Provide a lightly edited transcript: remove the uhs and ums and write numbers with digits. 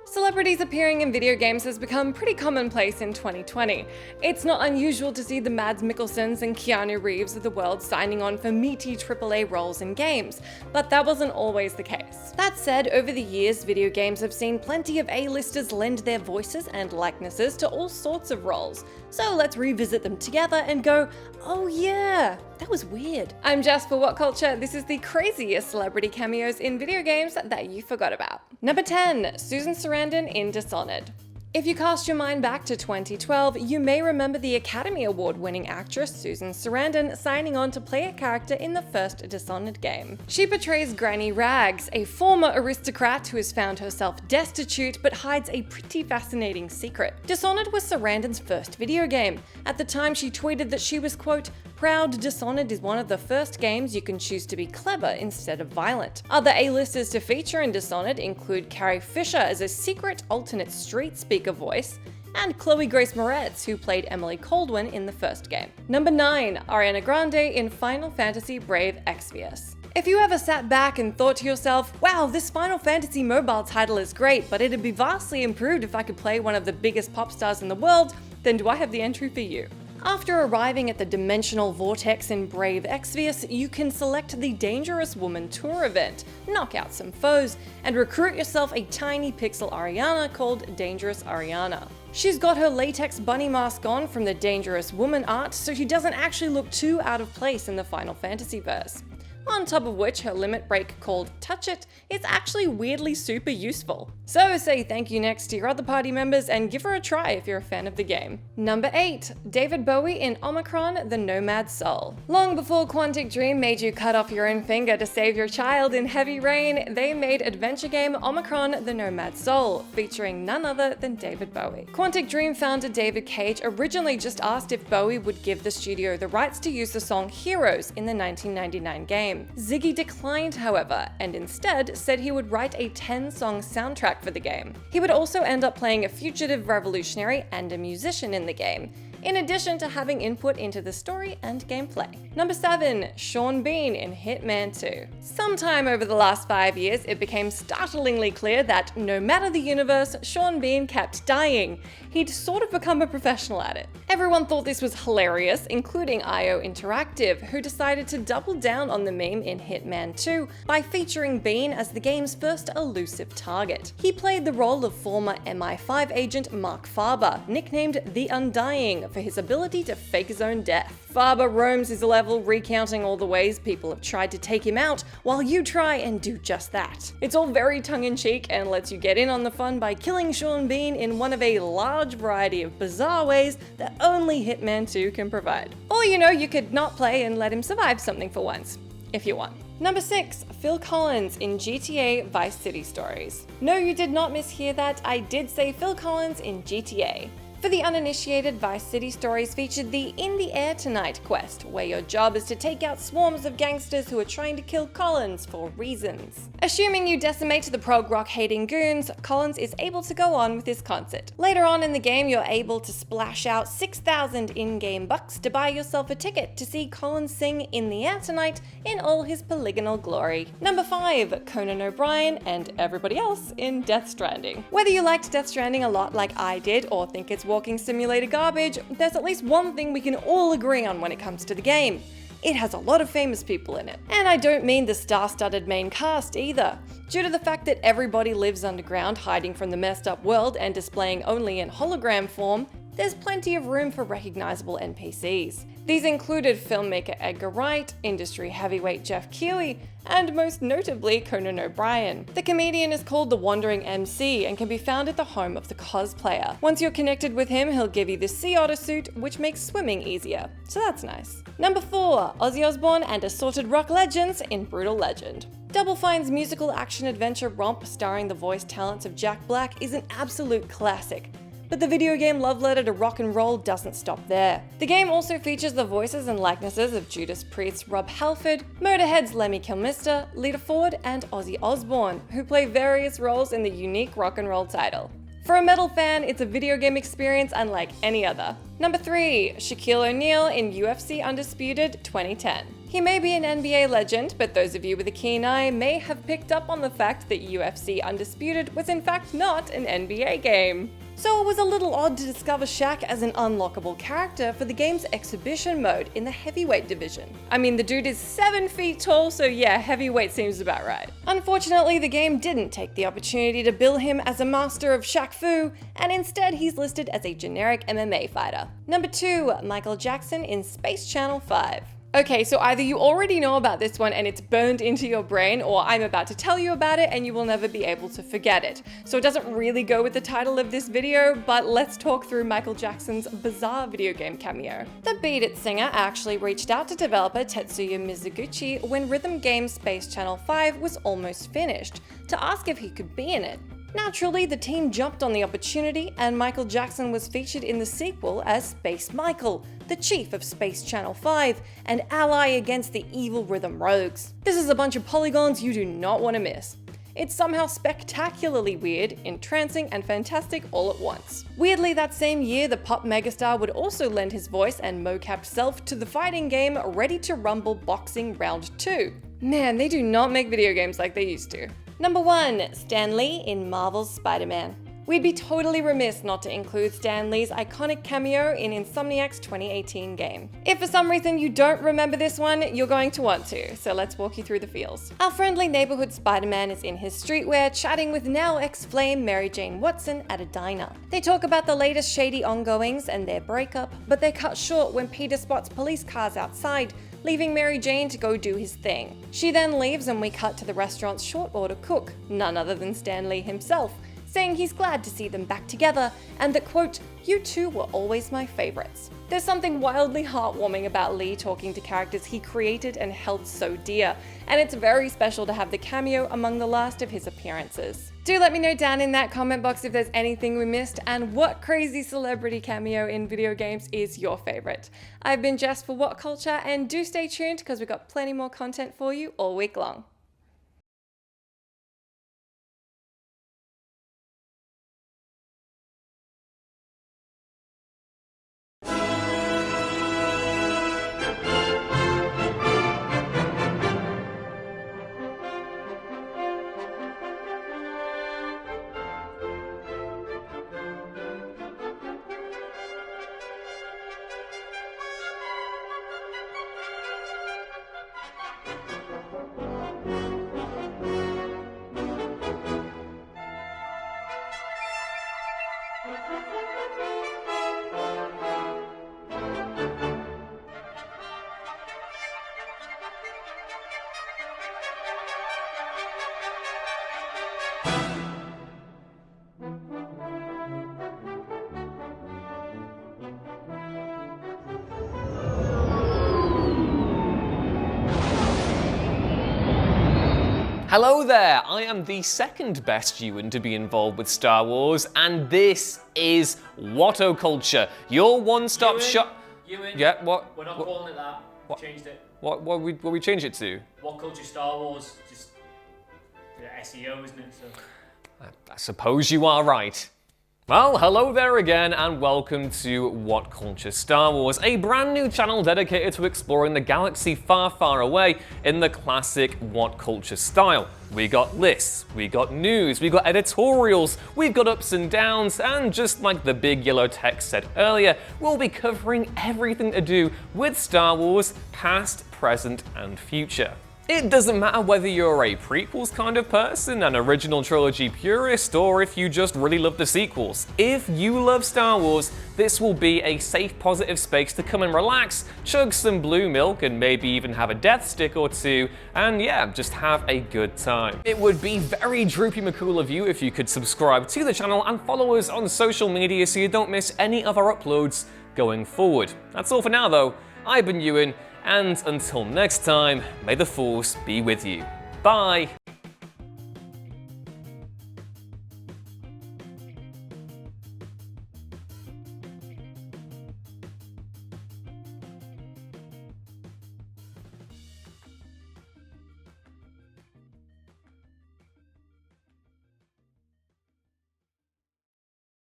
Celebrities appearing in video games has become pretty commonplace in 2020. It's not unusual to see the Mads Mikkelsens and Keanu Reeves of the world signing on for meaty AAA roles in games, but that wasn't always the case. That said, over the years, video games have seen plenty of A-listers lend their voices and likenesses to all sorts of roles. So let's revisit them together and go, oh yeah, that was weird. I'm Jess for WhatCulture. This is the craziest celebrity cameos in video games that you forgot about. Number 10, Susan Sarandon in Dishonored. If you cast your mind back to 2012, you may remember the Academy Award-winning actress Susan Sarandon signing on to play a character in the first Dishonored game. She portrays Granny Rags, a former aristocrat who has found herself destitute but hides a pretty fascinating secret. Dishonored was Sarandon's first video game. At the time, she tweeted that she was, quote, "Proud Dishonored is one of the first games you can choose to be clever instead of violent." Other A-listers to feature in Dishonored include Carrie Fisher as a secret alternate street speaker voice, and Chloe Grace Moretz, who played Emily Kaldwin in the first game. Number 9, Ariana Grande in Final Fantasy Brave Exvius. If you ever sat back and thought to yourself, wow, this Final Fantasy mobile title is great, but it'd be vastly improved if I could play one of the biggest pop stars in the world, then do I have the entry for you. After arriving at the Dimensional Vortex in Brave Exvius, you can select the Dangerous Woman Tour event, knock out some foes, and recruit yourself a tiny pixel Ariana called Dangerous Ariana. She's got her latex bunny mask on from the Dangerous Woman art, so she doesn't actually look too out of place in the Final Fantasy verse. On top of which, her limit break called Touch It is actually weirdly super useful. So say thank you next to your other party members and give her a try if you're a fan of the game. Number 8, David Bowie in Omicron, the Nomad Soul. Long before Quantic Dream made you cut off your own finger to save your child in heavy rain, they made adventure game Omicron, the Nomad Soul, featuring none other than David Bowie. Quantic Dream founder David Cage originally just asked if Bowie would give the studio the rights to use the song Heroes in the 1999 game. Ziggy declined, however, and instead said he would write a 10-song soundtrack for the game. He would also end up playing a fugitive revolutionary and a musician in the game, in addition to having input into the story and gameplay. Number 7, Sean Bean in Hitman 2. Sometime over the last 5 years, it became startlingly clear that no matter the universe, Sean Bean kept dying. He'd sort of become a professional at it. Everyone thought this was hilarious, including IO Interactive, who decided to double down on the meme in Hitman 2 by featuring Bean as the game's first elusive target. He played the role of former MI5 agent Mark Farber, nicknamed the Undying, for his ability to fake his own death. Farber roams his level recounting all the ways people have tried to take him out, while you try and do just that. It's all very tongue-in-cheek and lets you get in on the fun by killing Sean Bean in one of a large variety of bizarre ways that only Hitman 2 can provide. Or you could not play and let him survive something for once, if you want. Number 6, Phil Collins in GTA Vice City Stories. No, you did not mishear that. I did say Phil Collins in GTA. For the uninitiated, Vice City Stories featured the In the Air Tonight quest, where your job is to take out swarms of gangsters who are trying to kill Collins for reasons. Assuming you decimate the prog rock hating goons, Collins is able to go on with his concert. Later on in the game, you're able to splash out 6,000 in-game bucks to buy yourself a ticket to see Collins sing In the Air Tonight in all his polygonal glory. Number 5, Conan O'Brien and everybody else in Death Stranding. Whether you liked Death Stranding a lot like I did or think it's walking simulator garbage, there's at least one thing we can all agree on when it comes to the game. It has a lot of famous people in it. And I don't mean the star-studded main cast either. Due to the fact that everybody lives underground, hiding from the messed up world and displaying only in hologram form, there's plenty of room for recognizable NPCs. These included filmmaker Edgar Wright, industry heavyweight Jeff Keighley, and most notably Conan O'Brien. The comedian is called the Wandering MC and can be found at the home of the cosplayer. Once you're connected with him, he'll give you the sea otter suit, which makes swimming easier, so that's nice. Number 4, Ozzy Osbourne and assorted rock legends in Brutal Legend. Double Fine's musical action-adventure romp starring the voice talents of Jack Black is an absolute classic. But the video game love letter to rock and roll doesn't stop there. The game also features the voices and likenesses of Judas Priest's Rob Halford, Motorhead's Lemmy Kilmister, Lita Ford, and Ozzy Osbourne, who play various roles in the unique rock and roll title. For a metal fan, it's a video game experience unlike any other. Number 3, Shaquille O'Neal in UFC Undisputed 2010. He may be an NBA legend, but those of you with a keen eye may have picked up on the fact that UFC Undisputed was in fact not an NBA game. So it was a little odd to discover Shaq as an unlockable character for the game's exhibition mode in the heavyweight division. I mean, the dude is 7 feet tall, so yeah, heavyweight seems about right. Unfortunately, the game didn't take the opportunity to bill him as a master of Shaq Fu, and instead he's listed as a generic MMA fighter. Number 2, Michael Jackson in Space Channel 5. Okay, so either you already know about this one and it's burned into your brain, or I'm about to tell you about it and you will never be able to forget it. So it doesn't really go with the title of this video, but let's talk through Michael Jackson's bizarre video game cameo. The Beat It singer actually reached out to developer Tetsuya Mizuguchi when rhythm game Space Channel 5 was almost finished, to ask if he could be in it. Naturally, the team jumped on the opportunity, and Michael Jackson was featured in the sequel as Space Michael, the chief of Space Channel 5, and ally against the evil rhythm rogues. This is a bunch of polygons you do not want to miss. It's somehow spectacularly weird, entrancing, and fantastic all at once. Weirdly, that same year, the pop megastar would also lend his voice and mocapped self to the fighting game Ready to Rumble Boxing Round 2. Man, they do not make video games like they used to. Number 1, Stan Lee in Marvel's Spider-Man. We'd be totally remiss not to include Stan Lee's iconic cameo in Insomniac's 2018 game. If for some reason you don't remember this one, you're going to want to, so let's walk you through the feels. Our friendly neighborhood Spider-Man is in his streetwear chatting with now ex-Flame Mary Jane Watson at a diner. They talk about the latest shady ongoings and their breakup, but they cut short when Peter spots police cars outside, leaving Mary Jane to go do his thing. She then leaves and we cut to the restaurant's short order cook, none other than Stan Lee himself, saying he's glad to see them back together and that, quote, "You two were always my favorites." There's something wildly heartwarming about Lee talking to characters he created and held so dear, and it's very special to have the cameo among the last of his appearances. Do let me know down in that comment box if there's anything we missed and what crazy celebrity cameo in video games is your favorite. I've been Jess for What Culture, and do stay tuned because we've got plenty more content for you all week long. Hello there, I am the second best Ewan to be involved with Star Wars, and this is WhatCulture, your one-stop shop. Ewan. Yeah, what? We're not calling it that. What? Changed it. What we change it to? WhatCulture Star Wars, just SEO, isn't it? So. I suppose you are right. Well, hello there again, and welcome to WhatCulture Star Wars, a brand new channel dedicated to exploring the galaxy far, far away in the classic WhatCulture style. We got lists, we got news, we got editorials, we've got ups and downs, and just like the big yellow text said earlier, we'll be covering everything to do with Star Wars, past, present, and future. It doesn't matter whether you're a prequels kind of person, an original trilogy purist, or if you just really love the sequels. If you love Star Wars, this will be a safe, positive space to come and relax, chug some blue milk, and maybe even have a death stick or two, and yeah, just have a good time. It would be very droopy McCool of you if you could subscribe to the channel and follow us on social media so you don't miss any of our uploads going forward. That's all for now though. I've been Ewan, and until next time, may the Force be with you. Bye!